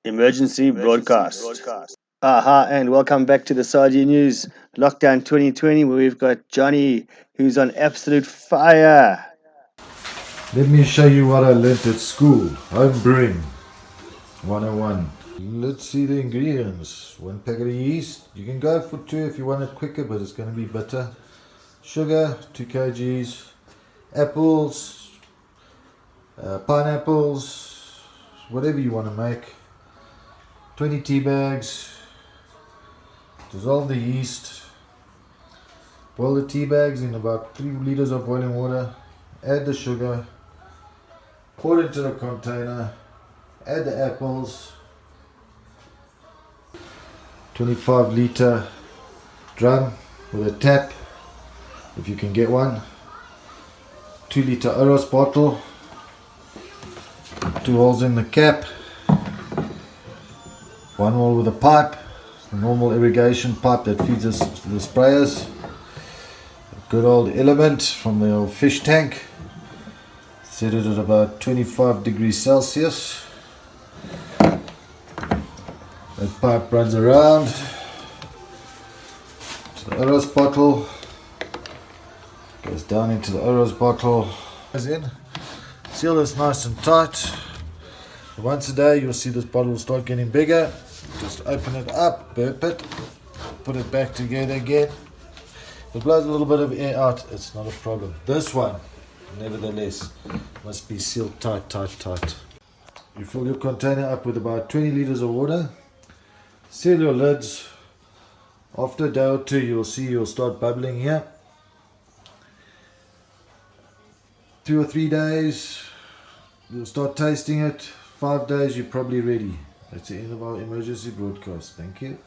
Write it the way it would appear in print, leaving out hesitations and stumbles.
Emergency broadcast. Aha, and welcome back to the Sardine News Lockdown 2020, where we've got Jonny, who's on absolute fire. Let me show you what I learnt at school. Homebrewing 101. Let's see the ingredients. 1 packet of yeast. You can go for 2 if you want it quicker, but it's going to be bitter. Sugar, 2 kgs. Apples, pineapples, whatever you want to make. 20 tea bags. Dissolve the yeast. Boil the tea bags in about 3 liters of boiling water. Add the sugar. Pour it into the container. Add the apples. 25 liter drum with a tap, if you can get one. 2 liter Oros bottle. 2 holes in the cap. 1 hole with a pipe. A normal irrigation pipe that feeds the sprayers. A good old element from the old fish tank. Set it at about 25 degrees Celsius. That pipe runs around. So the Oros bottle goes down into the Oros bottle. Goes in. Seal this nice and tight. Once a day you'll see this bottle will start getting bigger. Just open it up, burp it, put it back together again. If it blows a little bit of air out, it's not a problem. This one, nevertheless, must be sealed tight. You fill your container up with about 20 liters of water. Seal your lids. After a day or two, you'll see you'll start bubbling here. 2 or 3 days, you'll start tasting it. 5 days, you're probably ready. That's the end of our emergency broadcast. Thank you.